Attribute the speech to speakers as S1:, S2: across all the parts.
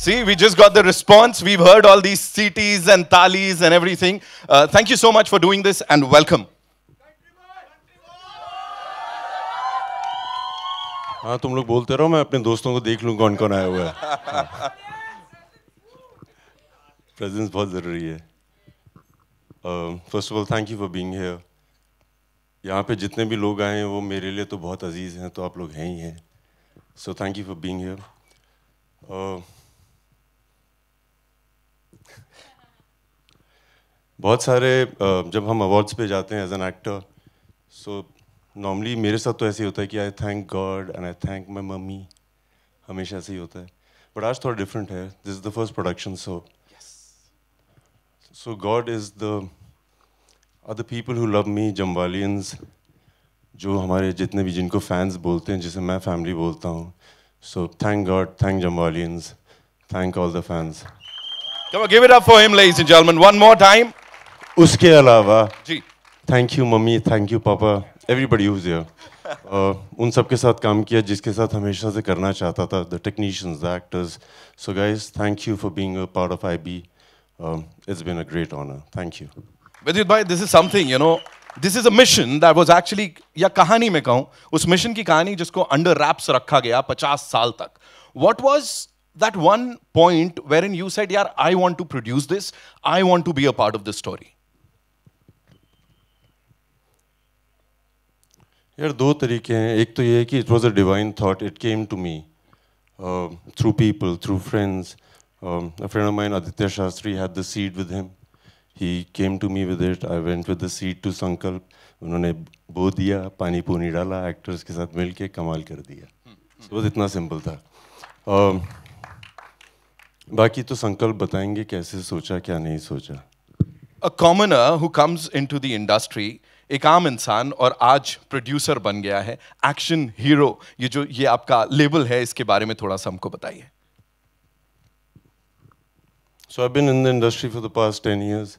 S1: See, we just got the response. We've heard all these CTs and talis and everything. Thank you so much for doing this and welcome.
S2: हाँ तुम लोग बोलते रहो, मैं अपने दोस्तों को देख लूँ कौन कौन आया हुआ है. प्रेजेंस बहुत ज़रूरी है. First of all thank you for being here. यहाँ पे जितने भी लोग आए हैं वो मेरे लिए तो बहुत अजीज़ हैं, तो आप लोग हैं ही हैं. So thank you for being here. बहुत सारे जब हम अवार्ड्स पे जाते हैं as an actor, so normally मेरे साथ तो ऐसे ही होता है कि I thank God and I thank my mummy. हमेशा ऐसे ही होता है, बट आज थोड़ा डिफरेंट है. This is the first production, so God is the other people who love me, Jamwalians, जो हमारे जितने भी जिनको फैंस बोलते हैं, जिसे मैं फैमिली बोलता हूँ. So thank God, thank Jamwalians, thank all the fans.
S1: Come on, give it up for him, ladies and gentlemen, one more time.
S2: उसके अलावा
S1: जी,
S2: thank you mummy, thank you papa, everybody who's here. उन सब के साथ काम किया जिसके साथ हमेशा से करना चाहता था. The technicians, the actors. So guys, thank you for being a part of IB. It's been a great honor. Thank you.
S1: Vidyut bhai, this is something, you know, this is a mission that was actually, या कहानी में कहूँ, उस mission की कहानी जिसको under raps रखा गया 50 साल तक. What was that one point wherein you said, यार, I want to produce this, I want to be a part of this story?
S2: यार दो तरीके हैं. एक तो ये है कि it was a divine thought. It came to me through people, through friends. A friend of mine, Aditya Shastri, had the seed with him. He came to me with it. I went with the seed to Sankalp. उन्होंने बो दिया, पानी पूनी डाला, actors के साथ मिलके कमाल कर दिया. So बस इतना सिंपल था. बाकी तो संकल्प बताएंगे कैसे सोचा, क्या नहीं सोचा.
S1: A commoner who comes into the industry, एक आम इंसान और आज प्रोड्यूसर बन गया है, एक्शन हीरो, ये आपका लेबल है, इसके बारे में थोड़ा सा हमको बताइए.
S2: So I've been in the industry for the past 10 years.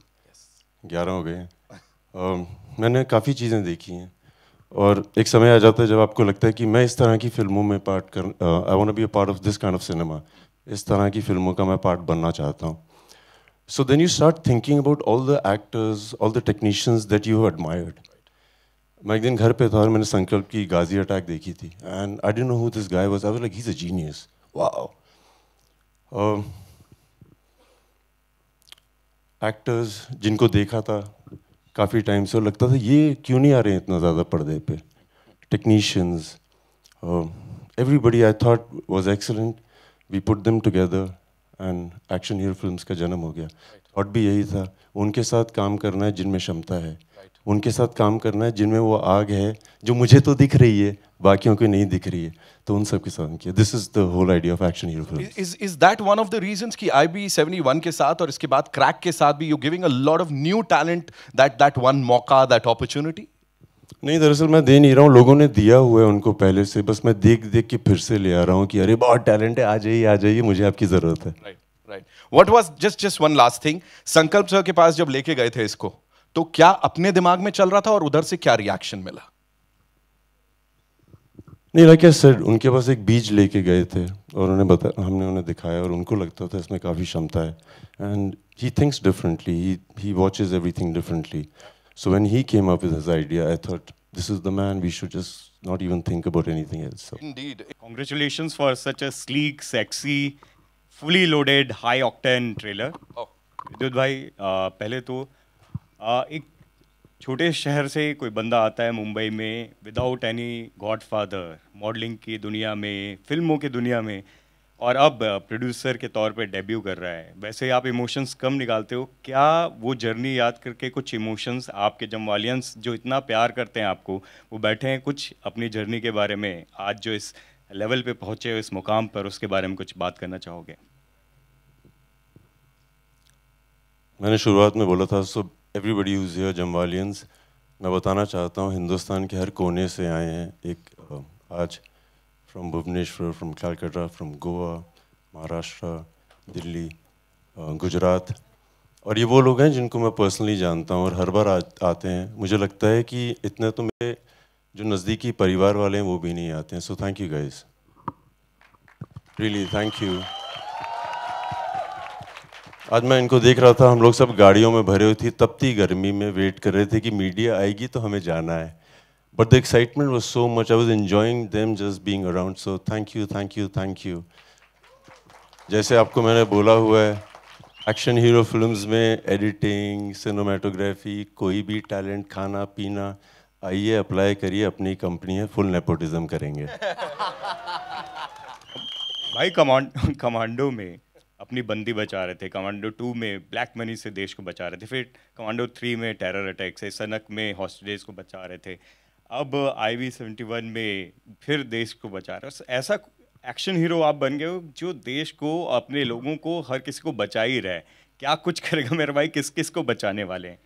S2: 11 हो गए हैं. मैंने काफ़ी चीज़ें देखी हैं और एक समय आ जाता है जब आपको लगता है कि मैं इस तरह की फिल्मों में पार्ट कर, I want to be a part of this kind of cinema. इस तरह की फिल्मों का मैं पार्ट बनना चाहता हूँ. So then you start thinking about all the actors, all the technicians that you have admired. मैं एक दिन घर पे था और मैंने संकल्प की गाजी अटैक देखी थी. And I didn't know who this guy was. I was like, he's a genius. Wow. Actors जिनको देखा था काफ़ी टाइम से, लगता था ये क्यों नहीं आ रहे हैं इतना ज़्यादा पर्दे पे. Technicians, everybody I thought was excellent. We put them together and action hero films का जन्म हो गया. थॉट भी यही था, उनके साथ काम करना है जिनमें क्षमता है, उनके साथ काम करना है जिनमें वो आग है जो मुझे तो दिख रही है, बाकियों को नहीं दिख रही है, तो उन सब के साथ किया. This is the whole idea of action hero film.
S1: Is that one of the reasons कि IB 71 के साथ और इसके बाद क्रैक के साथ भी you giving a lot of new talent that one मौका, that opportunity?
S2: नहीं, दरअसल मैं दे नहीं रहा हूँ, लोगों ने दिया हुआ है उनको पहले से. बस मैं देख देख के फिर से ले आ रहा हूँ कि अरे बहुत टैलेंट है, आ जाइए, मुझे आपकी ज़रूरत है.
S1: Right. What was just one last thing, संकल्प सर के पास जब लेके गए थे इसको, तो क्या अपने दिमाग में चल रहा था और उधर से क्या रिएक्शन मिला?
S2: नहीं, लाइक आई सेड, उनके पास एक बीज लेके गए थे और हमने उन्हें दिखाया और उनको लगता था इसमें काफ़ी क्षमता है. And he thinks differently, he watches everything differently. So when he came up with his idea, I thought this is the man, we should just not even think about anything else.
S1: Indeed.
S3: Congratulations for such a sleek, sexy, fully loaded, high octane trailer. विद्युत भाई, पहले तो एक छोटे शहर से कोई बंदा आता है मुंबई में विदाउट एनी गॉडफादर, मॉडलिंग की दुनिया में, फिल्मों की दुनिया में, और अब प्रोड्यूसर के तौर पे डेब्यू कर रहा है. वैसे आप इमोशंस कम निकालते हो, क्या वो जर्नी याद करके कुछ इमोशंस, आपके जमवालियंस जो इतना प्यार करते हैं आपको, वो बैठे हैं, कुछ अपनी जर्नी के बारे में, आज जो इस लेवल पे पहुँचे हो, इस मुकाम पर, उसके बारे में कुछ बात करना चाहोगे?
S2: मैंने शुरुआत में बोला था, सो एवरीबडी हुज हियर, जमवालियंस, मैं बताना चाहता हूँ हिंदुस्तान के हर कोने से आए हैं. एक आज from Bhubaneswar, from Calcutta, from Goa, Maharashtra, Delhi, Gujarat, और ये वो लोग हैं जिनको मैं पर्सनली जानता हूँ और हर बार आते हैं. मुझे लगता है कि इतने तो मेरे जो नज़दीकी परिवार वाले हैं वो भी नहीं आते हैं. So thank you guys, really thank you. आज मैं इनको देख रहा था, हम लोग सब गाड़ियों में भरे हुए थे, तपती गर्मी में वेट कर रहे थे कि मीडिया आएगी तो हमें जाना है. But the excitement was so much, I was enjoying them just being around. So thank you, thank you, thank you. जैसे आपको मैंने बोला हुआ है, एक्शन हीरो फिल्म्स में एडिटिंग, सिनेमाटोग्राफी, कोई भी टैलेंट, खाना पीना, आइए अप्लाई करिए, अपनी कंपनी है, फुल नेपोटिज्म करेंगे.
S3: भाई कमांडो में अपनी बंदी बचा रहे थे, कमांडो 2 में ब्लैक मनी से देश को बचा रहे थे, फिर कमांडो 3 में टेरर अटैक से, सनक में हॉस्टेजेस को बचा रहे थे, अब IV-71 में फिर देश को बचा रहे हो. ऐसा एक्शन हीरो आप बन गए हो जो देश को, अपने लोगों को, हर किसी को बचा ही रहा है. क्या कुछ करेगा मेरे भाई, किस किस को बचाने वाले हैं?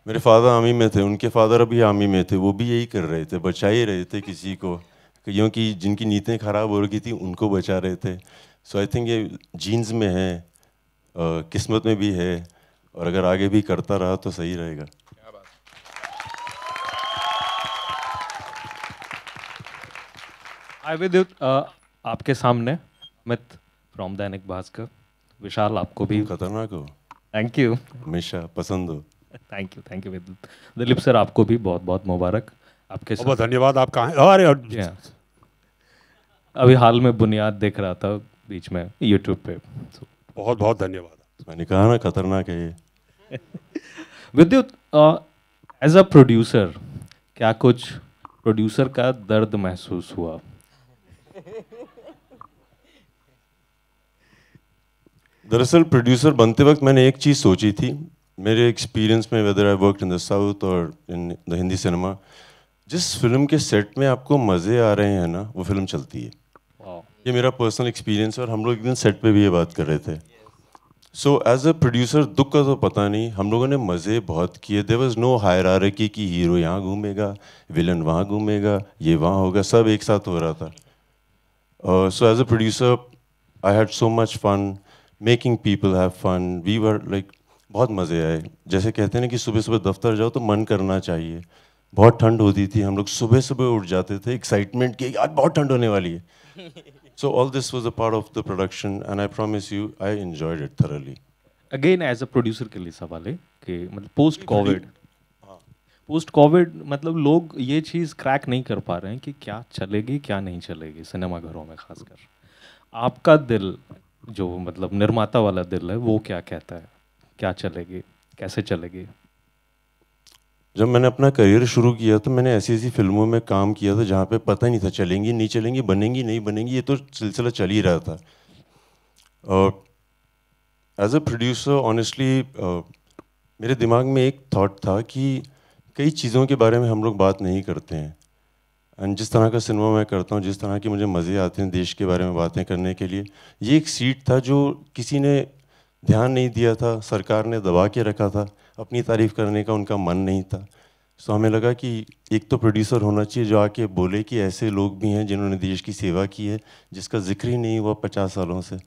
S2: मेरे फादर आर्मी में थे, उनके फादर अभी आर्मी में थे, वो भी यही कर रहे थे, बचा ही रहे थे किसी को, क्योंकि जिनकी नीतियाँ खराब हो रही थी उनको बचा रहे थे. सो आई थिंक ये जीन्स में है, किस्मत में भी है, और अगर आगे भी करता रहा तो सही रहेगा.
S4: हाय विद्युत, आपके सामने अमित फ्रॉम दैनिक भास्कर. विशाल, आपको भी
S2: खतरनाक हो,
S4: थैंक यू.
S2: हमेशा पसंद हो.
S4: थैंक यू विद्युत. दिलीप सर, आपको भी बहुत बहुत मुबारक. आपके
S5: बहुत धन्यवाद. आप कहाँ हैं? अरे
S4: अभी हाल में बुनियाद देख रहा था बीच में यूट्यूब पे.
S5: बहुत बहुत धन्यवाद.
S2: मैंने कहा ना खतरनाक है ये.
S4: विद्युत, एज अ प्रोड्यूसर, क्या कुछ प्रोड्यूसर का दर्द महसूस हुआ?
S2: दरअसल प्रोड्यूसर बनते वक्त मैंने एक चीज़ सोची थी, मेरे एक्सपीरियंस में, whether I work in the south और इन द हिंदी सिनेमा, जिस फिल्म के सेट में आपको मज़े आ रहे हैं ना, वो फिल्म चलती है. ये मेरा पर्सनल एक्सपीरियंस है, और हम लोग एक दिन सेट पे भी ये बात कर रहे थे. सो एज अ प्रोड्यूसर दुख का तो पता नहीं, हम लोगों ने मज़े बहुत किए. देयर वाज नो हायरार्की कि हीरो यहाँ घूमेगा, विलन वहाँ घूमेगा, ये वहाँ होगा, सब एक साथ हो रहा था. So as a producer I had so much fun making people have fun. We were like, बहुत मज़े आए. जैसे कहते हैं ना कि सुबह सुबह दफ्तर जाओ तो मन करना चाहिए. बहुत ठंड होती थी, हम लोग सुबह सुबह उठ जाते थे, एक्साइटमेंट की आज बहुत ठंड होने वाली है. So all this was a part of the production, and I promise you, I enjoyed it thoroughly.
S4: Again as a producer के लिए सवाल है कि मतलब पोस्ट कोविड मतलब लोग ये चीज़ क्रैक नहीं कर पा रहे हैं कि क्या चलेगी क्या नहीं चलेगी सिनेमाघरों में. खासकर आपका दिल, जो मतलब निर्माता वाला दिल है, वो क्या कहता है, क्या चलेगी, कैसे चलेगी?
S2: जब मैंने अपना करियर शुरू किया तो मैंने ऐसी ऐसी फिल्मों में काम किया था जहाँ पे पता नहीं था चलेंगी नहीं चलेंगी, बनेंगी नहीं बनेंगी, ये तो सिलसिला चल ही रहा था. एज अ प्रोड्यूसर ऑनेस्टली मेरे दिमाग में एक थॉट था कि कई चीज़ों के बारे में हम लोग बात नहीं करते हैं. एंड जिस तरह का सिनेमा मैं करता हूँ, जिस तरह की मुझे मज़े आते हैं देश के बारे में बातें करने के लिए, ये एक सीट था जो किसी ने ध्यान नहीं दिया था, सरकार ने दबा के रखा था, अपनी तारीफ़ करने का उनका मन नहीं था. सो हमें लगा कि एक तो प्रोड्यूसर होना चाहिए जो आके बोले कि ऐसे लोग भी हैं जिन्होंने देश की सेवा की है, जिसका जिक्र ही नहीं हुआ 50 सालों से.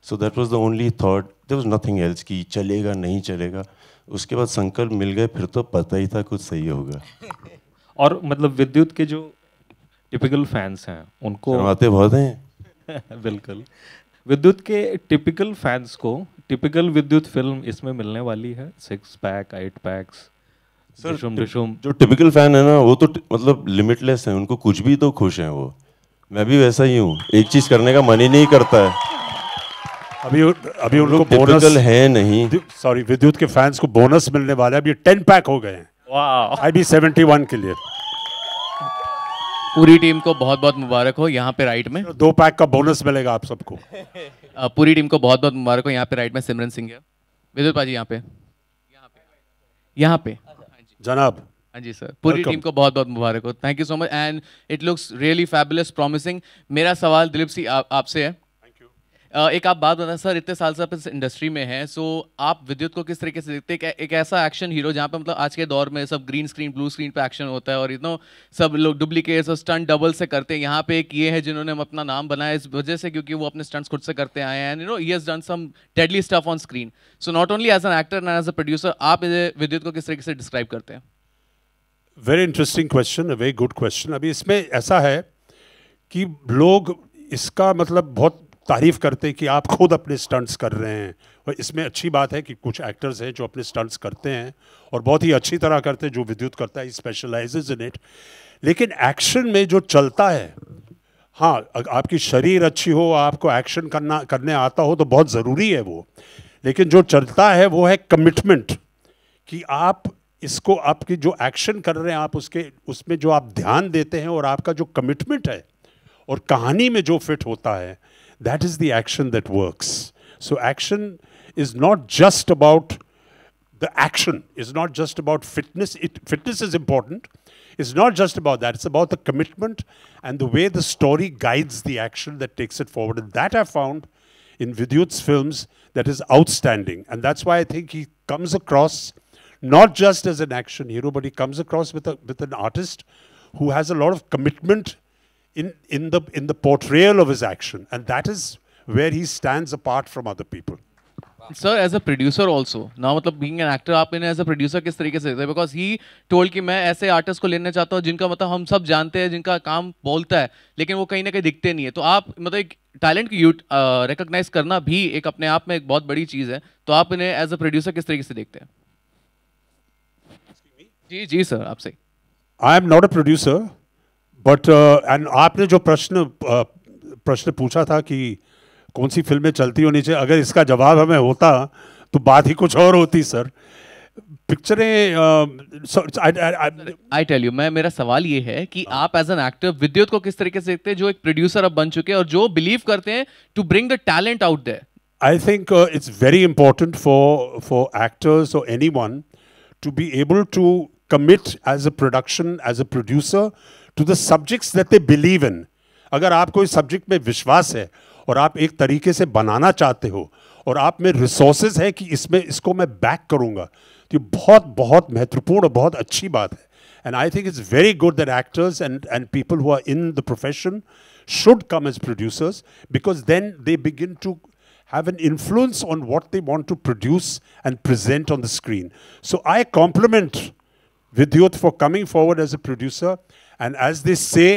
S2: So that was the only thought, there was nothing else कि चलेगा नहीं चलेगा. उसके बाद संकल्प मिल गए, फिर तो पता ही था कुछ सही होगा.
S4: और मतलब विद्युत के जो टिपिकल फैंस हैं उनको
S2: शर्माते बहुत हैं.
S4: बिल्कुल. विद्युत के टिपिकल फैंस को टिपिकल विद्युत फिल्म इसमें मिलने वाली है, 6 पैक 8 पैक्स.
S2: सर
S4: डिशुम
S2: जो टिपिकल फैन है ना, वो तो मतलब लिमिटलेस है, उनको कुछ भी तो खुश हैं वो. मैं भी वैसा ही हूँ, एक चीज़ करने का मन ही नहीं करता है.
S5: अभी उनको बोनस
S2: है नहीं.
S5: सॉरी, विद्युत के फैंस को बोनस मिलने वाला है. अभी 10 पैक हो गए हैं.
S4: वाह.
S5: IV-71 के लिए
S6: पूरी टीम को बहुत बहुत मुबारक हो. यहाँ पे राइट में
S5: 2 पैक का बोनस मिलेगा आप सबको.
S6: पूरी टीम को बहुत बहुत मुबारक हो. यहाँ पे राइट में सिमरन सिंह है. विद्युत पाजी यहाँ पे
S5: जनाब.
S6: हाँ जी सर, पूरी टीम को बहुत बहुत मुबारक हो. Thank you so much and it looks really fabulous, promising. मेरा सवाल दिलीप सिंह आपसे है. एक आप बात बताएं सर, इतने साल से आप इस इंडस्ट्री में हैं, सो आप विद्युत को किस तरीके से देखते हैं? एक ऐसा एक्शन हीरो जहाँ पे मतलब आज के दौर में सब ग्रीन स्क्रीन ब्लू स्क्रीन पे एक्शन होता है और सब लोग डुप्लीकेट्स और स्टंट डबल से करते हैं. यहाँ पे एक ये है जिन्होंने अपना नाम बनाया इस वजह से क्योंकि वो अपने स्टंट्स खुद से करते आए हैं. He has done some deadly stuff on screen. So not only as an actor and as a producer, आप विद्युत को किस तरीके से डिस्क्राइब करते हैं?
S5: Very interesting question, very good question. अभी इसमें ऐसा है कि लोग इसका मतलब बहुत तारीफ करते हैं कि आप खुद अपने स्टंट्स कर रहे हैं, और इसमें अच्छी बात है कि कुछ एक्टर्स हैं जो अपने स्टंट्स करते हैं और बहुत ही अच्छी तरह करते हैं, जो विद्युत करता है, स्पेशलाइजेज इन इट। लेकिन एक्शन में जो चलता है, हाँ, आपकी शरीर अच्छी हो, आपको एक्शन करने आता हो तो बहुत ज़रूरी है वो, लेकिन जो चलता है वो है कमिटमेंट, कि आप इसको, आपकी जो एक्शन कर रहे हैं आप उसमें जो आप ध्यान देते हैं और आपका जो कमिटमेंट है और कहानी में जो फिट होता है, that is the action that works. So action is not just about the action, is not just about fitness. Fitness is important. It's not just about that. It's about the commitment and the way the story guides the action that takes it forward. And that I found in Vidyut's films that is outstanding. And that's why I think he comes across not just as an action hero, but he comes across with an artist who has a lot of commitment in the portrayal of his action. And that is where he stands apart from other people.
S6: Sir as a producer also ना, मतलब being an actor आप इन्हें as a producer किस तरीके से देखते हैं? Because he told कि मैं ऐसे आर्टिस्ट को लेना चाहता हूँ जिनका मतलब हम सब जानते हैं, जिनका काम बोलता है लेकिन वो कहीं ना कहीं दिखते नहीं है। तो आप मतलब एक टैलेंट की रिकॉग्नाइज करना भी एक अपने आप में एक बहुत बड़ी चीज़ है, तो आप इन्हें एज अ प्रोड्यूसर किस तरीके से देखते हैं? जी जी सर, आपसे।
S5: आई am not a producer, but and आपने जो प्रश्न पूछा था कि कौन सी फिल्में चलती होनी चाहिए, अगर इसका जवाब हमें होता तो बात ही कुछ और होती सर। पिक्चरें
S6: आई टेल यू, मेरा सवाल ये है कि आप एज एन एक्टर विद्युत को किस तरीके से देखते हैं, जो एक प्रोड्यूसर अब बन चुके हैं और जो बिलीव करते हैं to bring the talent out there?
S5: I think it's very important for actors और anyone to be able to commit as a production, as a producer, to the subjects that they believe in. अगर आप कोई subject में विश्वास है और आप एक तरीके से बनाना चाहते हो और आप में रिसोर्सेज है कि इसको मैं बैक करूंगा, तो ये बहुत बहुत महत्वपूर्ण और बहुत अच्छी बात है. And I think it's very good that actors and people who are in the profession should come as producers, because then they begin to have an influence on what they want to produce and present on the screen. So I compliment Vidyut for coming forward as a producer, and as they say,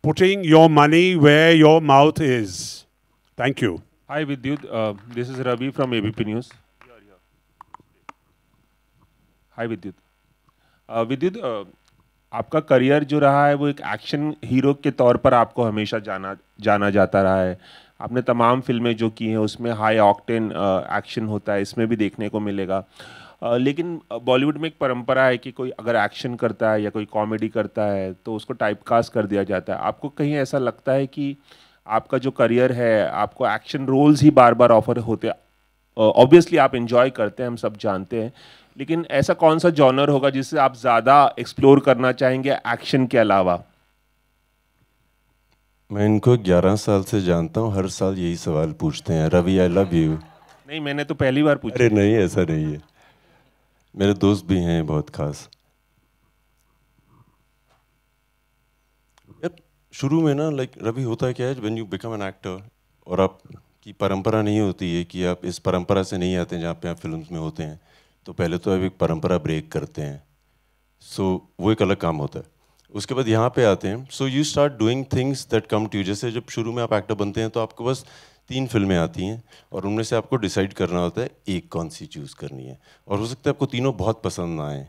S5: putting your money where your mouth is. Thank you.
S7: Hi Vidyut, this is Ravi from ABP News. Hi Vidyut. Vidyut, आपका career जो रहा है वो एक action hero के तौर पर आपको हमेशा जाना जाता रहा है. आपने तमाम फिल्में जो की हैं उसमें हाई ऑक्टेन एक्शन होता है, इसमें भी देखने को मिलेगा. लेकिन बॉलीवुड में एक परंपरा है कि कोई अगर एक्शन करता है या कोई कॉमेडी करता है तो उसको टाइपकास्ट कर दिया जाता है. आपको कहीं ऐसा लगता है कि आपका जो करियर है आपको एक्शन रोल्स ही बार बार ऑफर होते हैं? ऑब्वियसली आप एंजॉय करते हैं, हम सब जानते हैं, लेकिन ऐसा कौन सा जॉनर होगा जिससे आप ज़्यादा एक्सप्लोर करना चाहेंगे एक्शन के अलावा?
S2: मैं इनको 11 साल से जानता हूँ, हर साल यही सवाल पूछते हैं, रवि आई लव यू.
S7: नहीं, मैंने तो पहली बार पूछा.
S2: अरे नहीं, ऐसा नहीं है, मेरे दोस्त भी हैं बहुत खास. यार शुरू में ना लाइक रवि होता है क्या है, when you become an actor और आपकी परंपरा नहीं होती है कि आप इस परंपरा से नहीं आते हैं जहाँ पे आप फिल्म्स में होते हैं, तो पहले तो आप एक परंपरा ब्रेक करते हैं, सो वो एक अलग काम होता है. उसके बाद यहाँ पे आते हैं, so you start doing things that come to you. जैसे जब शुरू में आप एक्टर बनते हैं तो आपको बस 3 फिल्में आती हैं और उनमें से आपको डिसाइड करना होता है एक कौन सी चूज़ करनी है, और हो सकता है आपको तीनों बहुत पसंद ना आए.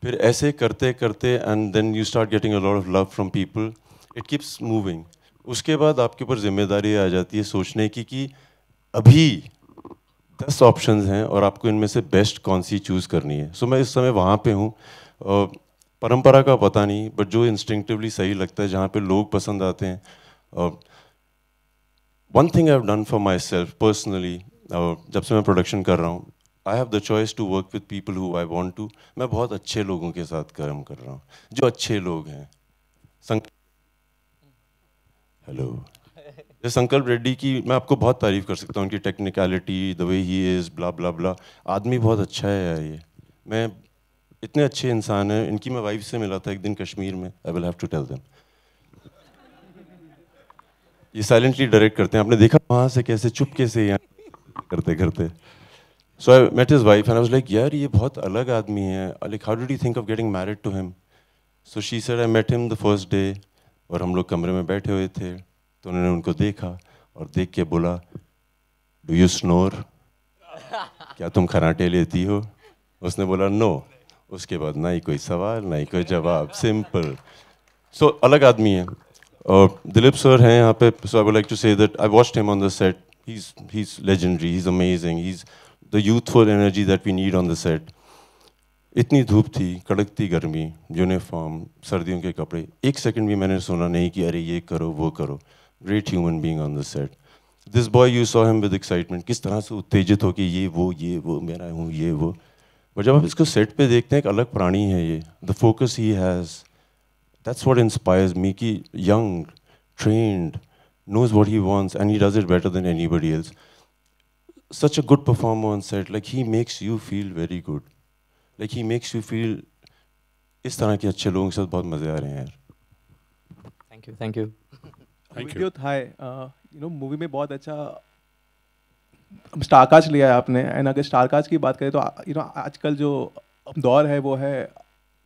S2: फिर ऐसे करते करते and then you start getting a lot of love from people, it keeps moving. उसके बाद आपके ऊपर जिम्मेदारी आ जाती है सोचने की कि अभी 10 ऑप्शंस हैं और आपको इनमें से बेस्ट कौन सी चूज़ करनी है. सो मैं इस समय वहाँ पे हूँ, परंपरा का पता नहीं, बट जो इंस्टिंक्टिवली सही लगता है, जहाँ पे लोग पसंद आते हैं. One thing I have done for myself personally, जब से मैं प्रोडक्शन कर रहा हूँ, I have the choice to work with people who I want to. मैं बहुत अच्छे लोगों के साथ काम कर रहा हूँ, जो अच्छे लोग हैं. हेलो, संकल्प रेड्डी की मैं आपको बहुत तारीफ कर सकता हूँ, उनकी technicality, the way he is, blah blah blah. आदमी बहुत अच्छा है यार, ये मैं इतने अच्छे इंसान हैं. इनकी मैं वाइफ से मिला था एक दिन कश्मीर में, I will have to tell them. ये साइलेंटली डायरेक्ट करते हैं, आपने देखा वहाँ से कैसे चुपके से यहाँ करते करते. So I met his wife and I was like यार ये बहुत अलग आदमी है, like how did you think of getting married to him? So she said I met him the first day और हम लोग कमरे में बैठे हुए थे, तो उन्होंने उनको देखा और देख के बोला, डू यू स्नोर, क्या तुम खराटे लेती हो? उसने बोला नो। उसके बाद ना ही कोई सवाल ना ही कोई जवाब, सिंपल। सो अलग आदमी है। और दिलीप सर हैं यहाँ पे, so I would like to say that I watched him on the set, he's legendary, he's amazing, he's the youthful energy that we need on the set. इतनी धूप थी, कड़कती गर्मी, यूनिफॉर्म, सर्दियों के कपड़े, एक सेकंड भी मैंने सुना नहीं कि अरे ये करो वो करो। Great human being on the set. This boy, you saw him with excitement, किस तरह से उत्तेजित हो कि ये वो मेरा हूँ ये वो। और जब आप इसको सेट पे देखते हैं, एक अलग प्राणी है ये। The focus he has, that's what inspires me, कि young, trained, knows what he wants and he does it better than anybody else. Such a good performer on set, like he makes you feel very good, like he makes you feel इस तरह के अच्छे लोगों के साथ बहुत मजे आ रहे हैं यार।
S8: Thank you.
S9: विद्युत, हाय, मूवी में बहुत अच्छा स्टारकास्ट लिया है आपने, एंड अगर स्टारकास्ट की बात करें तो आजकल जो दौर है वो है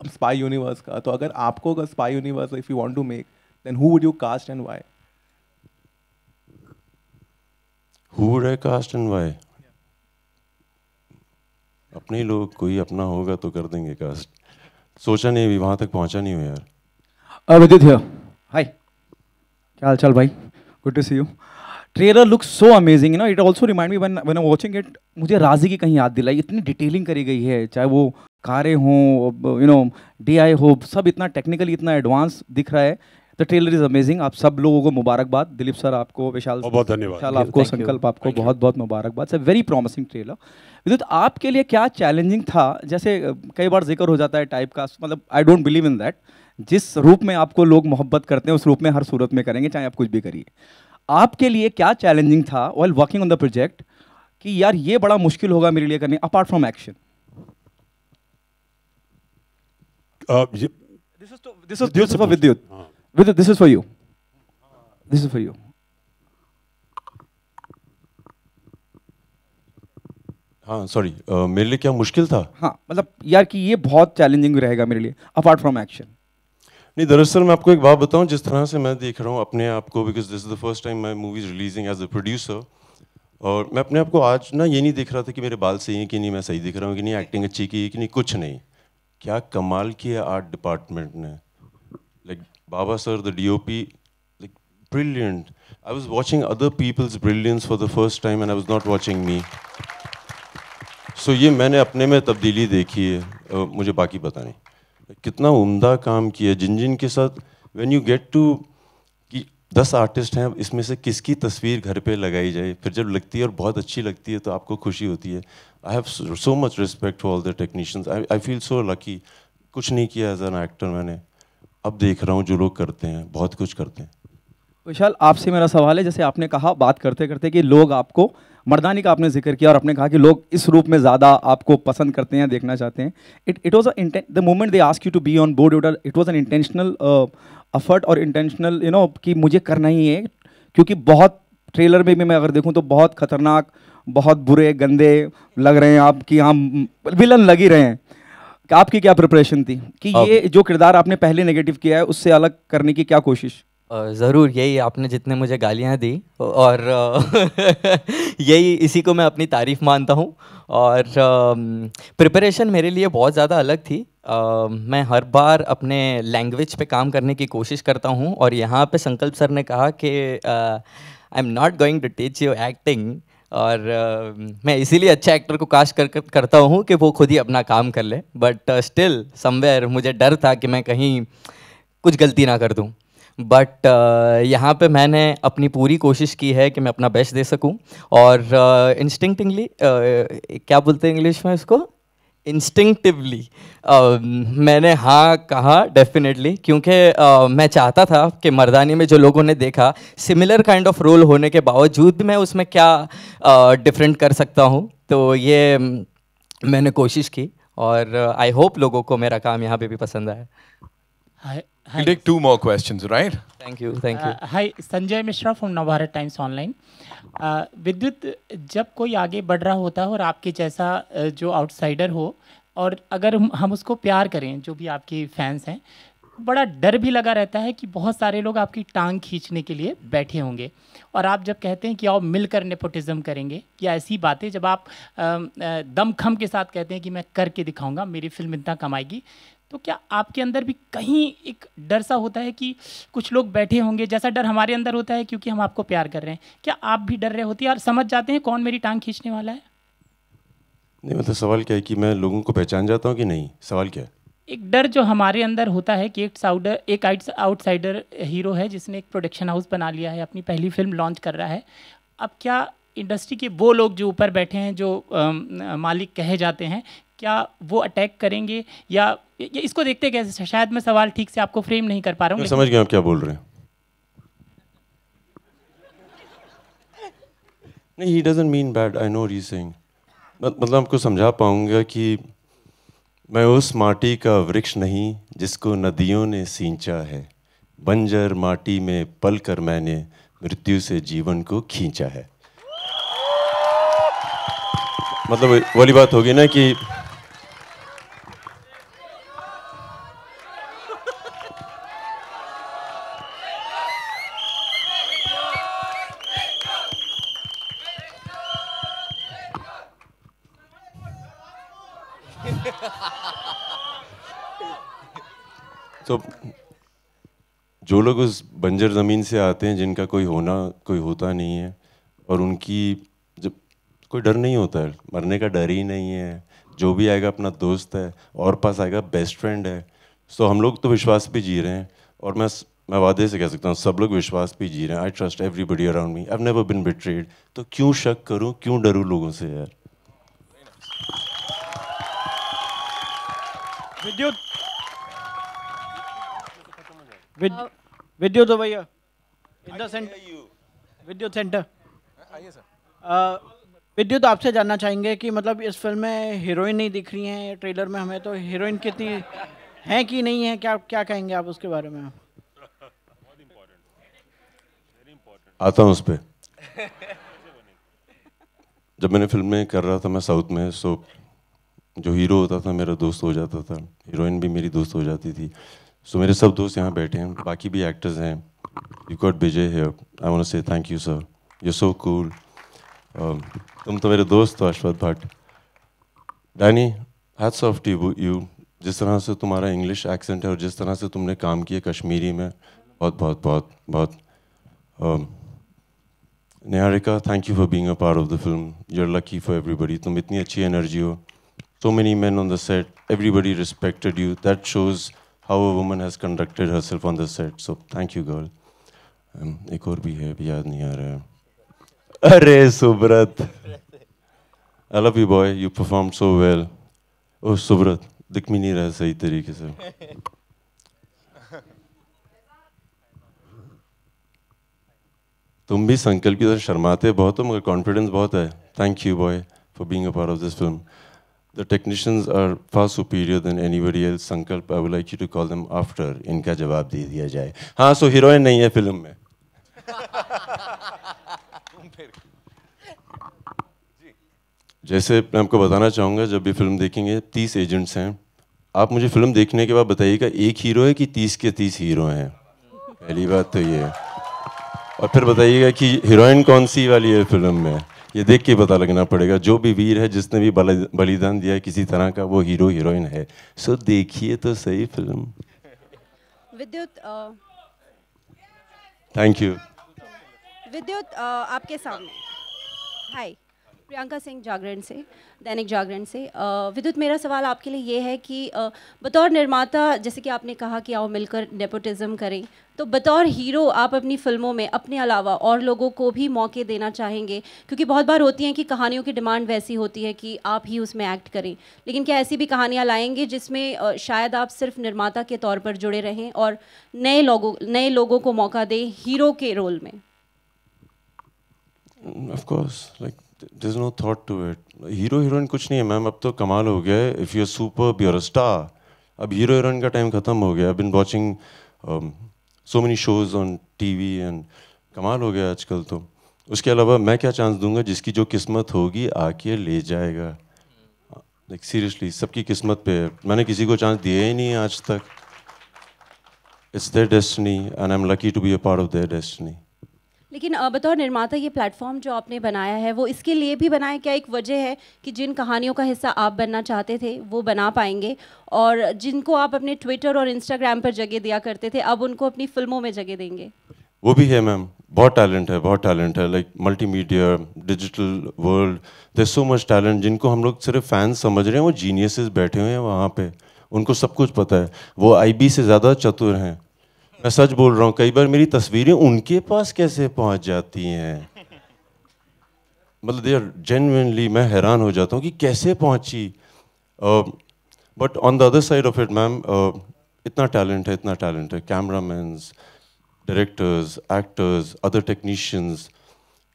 S9: स्पाई यूनिवर्स का। तो अगर आपको अगर spy universe if you want to make, then who would you cast and why?
S2: Who would I cast and why? अपने ही लोग, कोई अपना होगा तो कर देंगे कास्ट। सोचा नहीं, अभी वहाँ तक पहुँचा नहीं हूँ यार।
S10: विद्युत हियर, हाय, क्या हाल चाल भाई? Good to see you. Trailer looks so amazing, it also remind me when I watching it, मुझे राजी की कहीं याद दिलाई। इतनी डिटेलिंग करी गई है, चाहे वो कारें हों, DI हो, सब इतना टेक्निकली इतना एडवांस दिख रहा है। The trailer is amazing. आप सब लोगों को मुबारकबाद, दिलीप सर आपको, विशाल
S5: बहुत धन्यवाद,
S10: विशाल आपको, संकल्प आपको बहुत बहुत मुबारकबाद। It's a very promising trailer. विद्युत, आपके लिए क्या चैलेंजिंग था? जैसे कई बार जिक्र हो जाता है टाइप का, मतलब I don't believe in that. जिस रूप में आपको लोग मोहब्बत करते हैं उस रूप में हर सूरत में करेंगे, चाहे आप कुछ भी करिए। आपके लिए क्या चैलेंजिंग था while working on the project कि यार ये बड़ा मुश्किल होगा मेरे लिए करने, apart from action? This is for Vidyut. Vidyut, this is for you. This is for you.
S2: हाँ सॉरी, मेरे लिए क्या मुश्किल था?
S10: हाँ मतलब यार कि ये बहुत चैलेंजिंग रहेगा मेरे लिए अपार्ट फ्रॉम एक्शन।
S2: नहीं, दरअसल मैं आपको एक बात बताऊं, जिस तरह से मैं देख रहा हूँ अपने आप को, because this is the first time my movie is releasing as a producer, और मैं अपने आप को आज ना ये नहीं देख रहा था कि मेरे बाल सही हैं कि नहीं, मैं सही दिख रहा हूँ कि नहीं, एक्टिंग अच्छी की कि नहीं, कुछ नहीं। क्या कमाल किया आर्ट डिपार्टमेंट ने, like Baba sir the DOP, like brilliant. I was watching other people's brilliance for the first time and I was not watching me. So ये मैंने अपने में तब्दीली देखी है, मुझे बाकी पता नहीं कितना उम्दा काम किया जिन के साथ। व्हेन यू गेट टू कि 10 आर्टिस्ट हैं, इसमें से किसकी तस्वीर घर पे लगाई जाए, फिर जब लगती है और बहुत अच्छी लगती है तो आपको खुशी होती है। I have so much respect for all the technicians. I feel so lucky. कुछ नहीं किया एज एन एक्टर मैंने, अब देख रहा हूँ जो लोग करते हैं, बहुत कुछ करते हैं।
S10: विशाल, आपसे मेरा सवाल है, जैसे आपने कहा बात करते करते कि लोग आपको, मर्दानी का आपने जिक्र किया और आपने कहा कि लोग इस रूप में ज़्यादा आपको पसंद करते हैं, देखना चाहते हैं। It was the moment they ask you to be on board, it was an intentional effort और इंटेंशनल कि मुझे करना ही है, क्योंकि बहुत ट्रेलर में भी मैं अगर देखूं तो बहुत खतरनाक, बहुत बुरे गंदे लग रहे हैं आप, कि हम विलन लग ही रहे हैं। आपकी क्या प्रिपरेशन थी कि ये जो किरदार आपने पहले नेगेटिव किया है उससे अलग करने की क्या कोशिश?
S8: ज़रूर, यही आपने जितने मुझे गालियाँ दी और यही इसी को मैं अपनी तारीफ़ मानता हूँ। और प्रिपरेशन मेरे लिए बहुत ज़्यादा अलग थी। मैं हर बार अपने लैंग्वेज पे काम करने की कोशिश करता हूँ, और यहाँ पे संकल्प सर ने कहा कि I am not going to teach you acting, और मैं इसीलिए अच्छा एक्टर को कास्ट करता हूँ कि वो खुद ही अपना काम कर ले। बट स्टिल समवेयर मुझे डर था कि मैं कहीं कुछ गलती ना कर दूँ। बट यहाँ पे मैंने अपनी पूरी कोशिश की है कि मैं अपना बेस्ट दे सकूँ, और इंस्टिंक्टिवली क्या बोलते हैं इंग्लिश में इसको, इंस्टिंक्टिवली मैंने हाँ कहा डेफिनेटली, क्योंकि मैं चाहता था कि मर्दानी में जो लोगों ने देखा सिमिलर काइंड ऑफ रोल होने के बावजूद भी मैं उसमें क्या डिफरेंट कर सकता हूँ। तो ये मैंने कोशिश की, और आई होप लोगों को मेरा काम यहाँ पे भी पसंद आया।
S1: We'll take 2 more questions, right?
S8: Thank you, thank you.
S11: Hi, Sanjay Mishra from Navbharat Times Online. विद्युत, जब कोई आगे बढ़ रहा होता है और आपके जैसा जो आउटसाइडर हो, और अगर हम उसको प्यार करें, जो भी आपके फैंस हैं, बड़ा डर भी लगा रहता है कि बहुत सारे लोग आपकी टांग खींचने के लिए बैठे होंगे, और आप जब कहते हैं कि आओ मिलकर नेपोटिज्म करेंगे, या ऐसी बातें जब आप दमखम के साथ कहते हैं कि मैं करके दिखाऊंगा, मेरी फिल्म इतना कमाएगी, तो क्या आपके अंदर भी कहीं एक डर सा होता है कि कुछ लोग बैठे होंगे, जैसा डर हमारे अंदर होता है क्योंकि हम आपको प्यार कर रहे हैं, क्या आप भी डर रहे होती है और समझ जाते हैं कौन मेरी टांग खींचने वाला है?
S2: नहीं, मतलब सवाल क्या है कि मैं लोगों को पहचान जाता हूँ कि नहीं, सवाल क्या है?
S11: एक डर जो हमारे अंदर होता है कि एक आउटसाइडर हीरो है जिसने एक प्रोडक्शन हाउस बना लिया है, अपनी पहली फिल्म लॉन्च कर रहा है, अब क्या इंडस्ट्री के वो लोग जो ऊपर बैठे हैं, जो मालिक कहे जाते हैं, क्या वो अटैक करेंगे, या इसको देखते कैसे? शायद मैं सवाल ठीक से आपको फ्रेम नहीं कर पा रहा हूँ।
S2: समझ गया आप क्या बोल रहे हैं। नहीं, he doesn't mean bad, I know what he's saying. मतलब आपको समझा पाऊंगा कि मैं उस माटी का वृक्ष नहीं जिसको नदियों ने सींचा है, बंजर माटी में पल कर मैंने मृत्यु से जीवन को खींचा है। मतलब वाली बात होगी ना कि तो जो लोग उस बंजर ज़मीन से आते हैं, जिनका कोई होता नहीं है, और उनकी जब कोई डर नहीं होता है, मरने का डर ही नहीं है, जो भी आएगा अपना दोस्त है, और पास आएगा बेस्ट फ्रेंड है। सो हम लोग तो विश्वास पे जी रहे हैं, और मैं वादे से कह सकता हूँ सब लोग विश्वास पे जी रहे हैं। I trust everybody around me, I have never been betrayed, तो क्यों शक करूँ, क्यों डरूँ लोगों से यार।
S12: विद्युत हो भैया, इन द सेंटर, विद्युत सेंटर। विद्युत, आपसे जानना चाहेंगे कि मतलब इस फिल्म में हीरोइन नहीं दिख रही हैं ट्रेलर में हमें, तो हीरोइन कितनी है कि नहीं है, क्या कहेंगे आप उसके बारे में?
S2: आता हूँ उस पर। जब मैंने फिल्म में कर रहा था, मैं साउथ में, सो जो हीरो होता था मेरा दोस्त हो जाता था, हीरोइन भी मेरी दोस्त हो जाती थी। सो मेरे सब दोस्त यहाँ बैठे हैं, बाकी भी एक्टर्स हैं। You got Vijay here, I want to say thank you sir, you so cool. तुम तो मेरे दोस्त हो, Ashwath Bhatt, Danny, hats off to you. जिस तरह से तुम्हारा इंग्लिश एक्सेंट है और जिस तरह से तुमने काम किया कश्मीरी में, बहुत बहुत बहुत बहुत। Niharika, thank you for being a part of the film, you are lucky for everybody. तुम इतनी अच्छी एनर्जी हो, so many men on the set, everybody respected you, that shows how a woman has conducted herself on the set, so thank you girl. एक और भी है, अभी याद नहीं आ रहा है। अरे Subrat, I love you boy, you performed so well. Oh Subrat, दिख भी नहीं रहा सही तरीके से। तुम भी संकल्प की तरह शर्माते बहुत हो, मगर कॉन्फिडेंस बहुत है। Thank you boy for being a part of this film. The technicians are far superior than anybody else. Sankalp, I would like you to call them after इनका जवाब दे दिया जाए। हाँ, सो हीरोइन नहीं है फिल्म में। जैसे मैं आपको बताना चाहूँगा, जब भी फिल्म देखेंगे 30 एजेंट्स हैं। आप मुझे फिल्म देखने के बाद बताइएगा एक हीरो है कि 30 के 30 हीरो हैं। पहली बात तो ये है, और फिर बताइएगा कि हीरोइन कौन सी वाली है फिल्म में। ये देख के पता लगना पड़ेगा। जो भी वीर है, जिसने भी बलिदान दिया है किसी तरह का, वो हीरो हीरोइन है। सो देखिए तो सही फिल्म।
S13: विद्युत,
S2: थैंक यू।
S13: विद्युत, आपके सामने, हाय, प्रियंका सिंह जागरण से, दैनिक जागरण से। विद्युत, मेरा सवाल आपके लिए ये है कि बतौर निर्माता, जैसे कि आपने कहा कि आओ मिलकर नेपोटिज्म करें, तो बतौर हीरो आप अपनी फिल्मों में अपने अलावा और लोगों को भी मौके देना चाहेंगे? क्योंकि बहुत बार होती हैं कि कहानियों की डिमांड वैसी होती है कि आप ही उसमें एक्ट करें, लेकिन क्या ऐसी भी कहानियाँ लाएंगे जिसमें शायद आप सिर्फ निर्माता के तौर पर जुड़े रहें और नए लोगों को मौका दें हीरो के रोल में?
S2: Of course, like there's no thought to it. Hero heroine कुछ नहीं है मैम, अब तो कमाल हो गया है। If you're superb, you're a star. अब हीरो हीरोइन का टाइम खत्म हो गया। I've been watching so many shows on TV and कमाल हो गया आजकल तो। उसके अलावा मैं क्या चांस दूंगा? जिसकी जो किस्मत होगी आके ले जाएगा। Like seriously, सबकी किस्मत पे है। मैंने किसी को चांस दिया ही नहीं आज तक। It's their destiny and I'm lucky to be a part of their destiny.
S13: लेकिन बतौर निर्माता ये प्लेटफॉर्म जो आपने बनाया है वो इसके लिए भी बनाया, क्या एक वजह है कि जिन कहानियों का हिस्सा आप बनना चाहते थे वो बना पाएंगे, और जिनको आप अपने ट्विटर और इंस्टाग्राम पर जगह दिया करते थे अब उनको अपनी फिल्मों में जगह देंगे?
S2: वो भी है मैम, बहुत टैलेंट है, like multimedia, digital world, there so much talent. जिनको हम लोग सिर्फ फैंस समझ रहे हैं वो जीनियसेस बैठे हुए हैं वहाँ पे, उनको सब कुछ पता है. वो IB से ज़्यादा चतुर हैं. मैं सच बोल रहा हूँ, कई बार मेरी तस्वीरें उनके पास कैसे पहुँच जाती हैं, मतलब दे आर जेन्युइनली, मैं हैरान हो जाता हूँ कि कैसे पहुँची. But on the other side of it ma'am, इतना टैलेंट है, कैमरामैन्स, डायरेक्टर्स, एक्टर्स, अदर टेक्नीशियंस,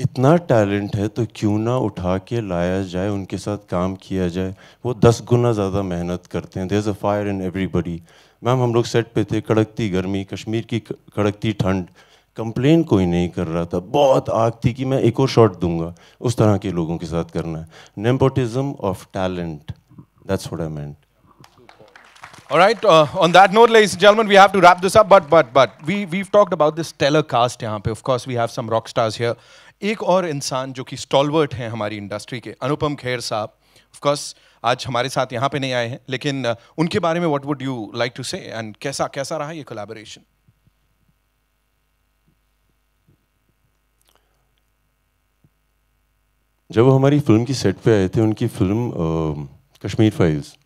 S2: इतना टैलेंट है तो क्यों ना उठा के लाया जाए, उनके साथ काम किया जाए. वो 10 गुना ज़्यादा मेहनत करते हैं. There is a fire in everybody. Ma'am हम लोग सेट पे थे, कड़कती गर्मी, कश्मीर की कड़कती ठंड, कंप्लेन कोई नहीं कर रहा था. बहुत आग थी कि मैं एक और शॉट दूंगा. उस तरह के लोगों के साथ करना है. Nepotism of talent, that's what I meant.
S1: All right. On that note, ladies and gentlemen, we have to wrap this up. But we've talked about this stellar cast यहाँ पे. Of course, we have some rock stars here. एक और इंसान जो कि stalwart हैं हमारी industry के, अनुपम खेर साहब. Of course, आज हमारे साथ यहाँ पे नहीं आए हैं, लेकिन उनके बारे में what would you like to say and कैसा रहा ये collaboration?
S2: जब वो हमारी फिल्म की सेट पे आए थे, उनकी film Kashmir files,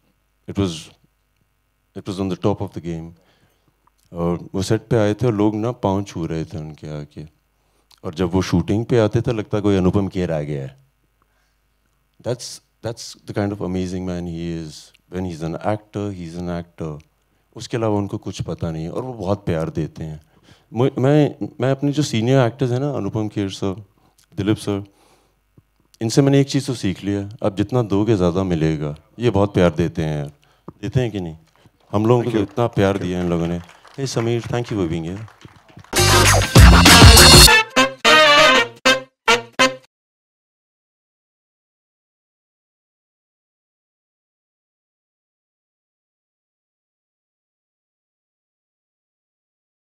S2: it was on the top of the game. और वो सेट पे आए थे और लोग ना पाँव छू रहे थे उनके आके. और जब वो शूटिंग पे आते थे लगता कोई अनुपम खेर आ गया है. That's the kind of amazing man he is. When he's an actor. उसके अलावा उनको कुछ पता नहीं है और वो बहुत प्यार देते हैं. मैं अपने जो सीनियर एक्टर्स हैं ना, अनुपम खेर सर, दिलीप सर, इनसे मैंने एक चीज़ तो सीख लिया, अब जितना दोगे ज़्यादा मिलेगा. ये बहुत प्यार देते हैं यार. देते हैं कि नहीं? हम लोगों को इतना प्यार दिया इन लोगों ने. Hey Sameer, thank you for being here.